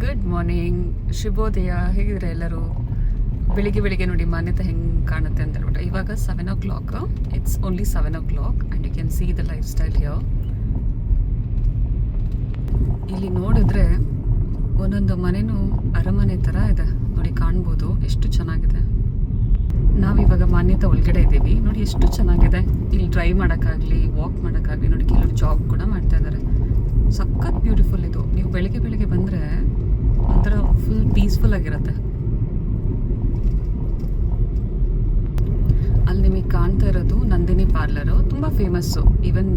Good morning, ಶುಭೋದಯ. ಹೇಗಿದ್ರೆ ಎಲ್ಲರೂ? ಬೆಳಿಗ್ಗೆ ನೋಡಿ ಮಾನ್ಯತೆ ಹೆಂಗೆ ಕಾಣುತ್ತೆ ಅಂತ ಹೇಳ್ಬಿಟ್ಟು. ಇವಾಗ 7 o'clock. It's only 7 o'clock and you can see the lifestyle here. ಇಲ್ಲಿ ನೋಡಿದ್ರೆ ಒಂದೊಂದು ಮನೆನೂ ಅರಮನೆ ಥರ ಇದೆ ನೋಡಿ, ಕಾಣ್ಬೋದು ಎಷ್ಟು ಚೆನ್ನಾಗಿದೆ. ನಾವಿವಾಗ ಮಾನ್ಯತೆ ಒಳಗಡೆ ಇದ್ದೀವಿ ನೋಡಿ, ಎಷ್ಟು ಚೆನ್ನಾಗಿದೆ. ಇಲ್ಲಿ ಡ್ರೈವ್ ಮಾಡೋಕ್ಕಾಗಲಿ ವಾಕ್ ಮಾಡೋಕ್ಕಾಗಲಿ ನೋಡಿ, ಕೆಲವರು ಜಾಬ್ ಕೂಡ ಮಾಡ್ತಾ ಇದ್ದಾರೆ. ಸಖತ್ ಬ್ಯೂಟಿಫುಲ್ ಇದು. ನೀವು ಬೆಳಿಗ್ಗೆ ಬಂದರೆ ಒಂಥರ ಫುಲ್ ಪೀಸ್ಫುಲ್ ಆಗಿರುತ್ತೆ. ಅಲ್ಲಿ ನಿಮಗೆ ಕಾಣ್ತಾ ಇರೋದು ನಂದಿನಿ ಪಾರ್ಲರು, ತುಂಬ ಫೇಮಸ್ಸು. ಈವನ್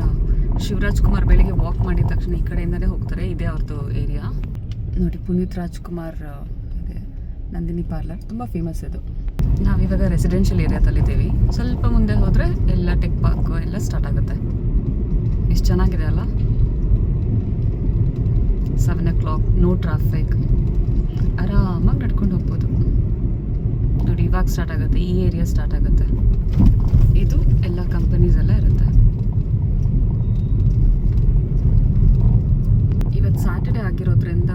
ಶಿವರಾಜ್ ಕುಮಾರ್ ಬೆಳಿಗ್ಗೆ ವಾಕ್ ಮಾಡಿದ ತಕ್ಷಣ ಈ ಕಡೆಯಿಂದನೇ ಹೋಗ್ತಾರೆ, ಇದೇ ಅವ್ರದ್ದು ಏರಿಯಾ ನೋಡಿ. ಪುನೀತ್ ರಾಜ್ಕುಮಾರ್ ಇದೆ ನಂದಿನಿ ಪಾರ್ಲರ್, ತುಂಬ ಫೇಮಸ್ ಇದು. ನಾವಿವಾಗ ರೆಸಿಡೆನ್ಷಿಯಲ್ ಏರಿಯಾದಲ್ಲಿದ್ದೀವಿ. ಸ್ವಲ್ಪ ಮುಂದೆ ಹೋದರೆ ಎಲ್ಲ ಟೆಕ್ ಪಾರ್ಕ್ ಎಲ್ಲ ಸ್ಟಾರ್ಟ್ ಆಗುತ್ತೆ. ಎಷ್ಟು ಚೆನ್ನಾಗಿದೆ ಅಲ್ಲ. 7 o'clock, ನೋ ಟ್ರಾಫಿಕ್, ಆರಾಮಾಗಿ ನಡ್ಕೊಂಡು ಹೋಗ್ಬೋದು ನೋಡಿ. ಇವಾಗ ಸ್ಟಾರ್ಟ್ ಆಗುತ್ತೆ, ಈ ಏರಿಯಾ ಸ್ಟಾರ್ಟ್ ಆಗುತ್ತೆ. ಇದು ಎಲ್ಲ ಕಂಪನೀಸ್ ಎಲ್ಲ ಇರುತ್ತೆ. ಇವತ್ತು ಸ್ಯಾಟರ್ಡೆ ಆಗಿರೋದ್ರಿಂದ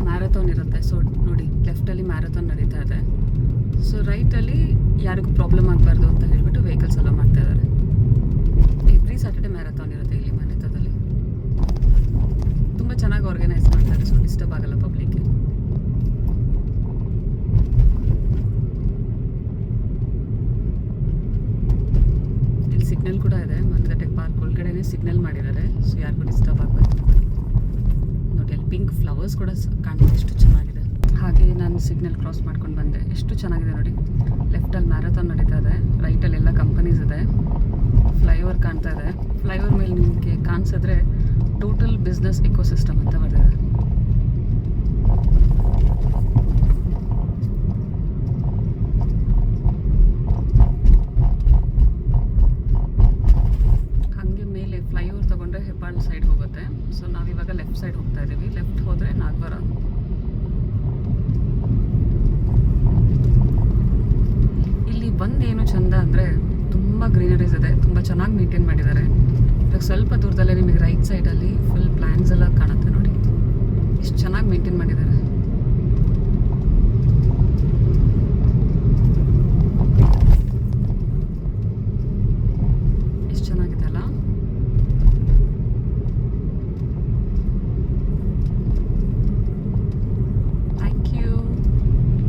ಮ್ಯಾರಥಾನ್ ಇರುತ್ತೆ. ಸೊ ನೋಡಿ, ಲೆಫ್ಟಲ್ಲಿ ಮ್ಯಾರಥಾನ್ ನಡೀತಾ ಇದೆ. ಸೊ ರೈಟಲ್ಲಿ ಯಾರಿಗೂ ಪ್ರಾಬ್ಲಮ್ ಆಗಬಾರ್ದು ಅಂತ ಹೇಳ್ಬಿಟ್ಟು ವೆಹಿಕಲ್ಸ್ ಎಲ್ಲ ಮಾಡ್ತಾ ಇದ್ದಾರೆ. ಎವ್ರಿ ಸ್ಯಾಟರ್ಡೆ ಮ್ಯಾರಥಾನ್ ಇರುತ್ತೆ ಇಲ್ಲಿ ಮಾನ್ಯತದಲ್ಲಿ. ತುಂಬ ಚೆನ್ನಾಗಿ ಆರ್ಗನೈಸ್ ಮಾಡ್ತಾರೆ, ಸೊ ಡಿಸ್ಟರ್ಬ್ ಆಗಲ್ಲ ಪಬ್ಲಿಕ್ಗೆ. ಇಲ್ಲಿ ಸಿಗ್ನಲ್ ಕೂಡ ಇದೆ, ಮಾನ್ಯತಾ ಟೆಕ್ ಪಾರ್ಕ್ ಒಳಗಡೆನೇ ಸಿಗ್ನಲ್ ಮಾಡಿದ್ದಾರೆ, ಸೊ ಯಾರಿಗೂ ಡಿಸ್ಟರ್ಬ್ ಆಗಬಾರ್ದು ನೋಡಿ. ಅಲ್ಲಿ ಪಿಂಕ್ ಫ್ಲವರ್ಸ್ ಕೂಡ ಕಾಣ್ತಿದೆ, ಎಷ್ಟು ಚೆನ್ನಾಗಿದೆ. ಹಾಗೆ ನಾನು ಸಿಗ್ನಲ್ ಕ್ರಾಸ್ ಮಾಡ್ಕೊಂಡು ಬಂದೆ, ಎಷ್ಟು ಚೆನ್ನಾಗಿದೆ ನೋಡಿ. ಲೆಫ್ಟಲ್ಲಿ ಮ್ಯಾರಥಾನ್ ನಡೀತಾ ಇದೆ, ರೈಟಲ್ಲಿ ಎಲ್ಲ ಕಂಪನೀಸ್ ಇದೆ. ಫ್ಲೈಓವರ್ ಕಾಣ್ತಾ ಇದೆ. ಫ್ಲೈಓವರ್ ಮೇಲೆ ನಿಮಗೆ ಕಾಣಿಸಿದ್ರೆ ಟೋಟಲ್ ಬಿಸ್ನೆಸ್ ಇಕೋಸಿಸ್ಟಮ್ ಅಂತ ಬರ್ತದೆ. ಹಾಗೆ ಮೇಲೆ ಫ್ಲೈಓವರ್ ತಗೊಂಡ್ರೆ ಹೆಬ್ಬಾಳ್ ಸೈಡ್ ಹೋಗುತ್ತೆ. ಸೊ ನಾವಿವಾಗ ಲೆಫ್ಟ್ ಸೈಡ್ ಹೋಗ್ತಾ ಇದ್ದೀವಿ. ಲೆಫ್ಟ್ ಹೋದರೆ ನಾಗವರ. ಇಲ್ಲಿ ಬಂದೇನು ಚಂದ ಅಂದರೆ ತುಂಬ ಗ್ರೀನರೀಸ್ ಇದೆ, ತುಂಬ ಚೆನ್ನಾಗಿ ಮೇಂಟೈನ್ ಮಾಡಿದ್ದಾರೆ. ಇವಾಗ ಸ್ವಲ್ಪ ದೂರದಲ್ಲೇ ನಿಮಗೆ ರೈಟ್ ಸೈಡಲ್ಲಿ ಫುಲ್ ಪ್ಲ್ಯಾನ್ಸ್ ಎಲ್ಲ ಕಾಣುತ್ತೆ ನೋಡಿ, ಎಷ್ಟು ಚೆನ್ನಾಗಿ ಮೇಂಟೈನ್ ಮಾಡಿದ್ದಾರೆ.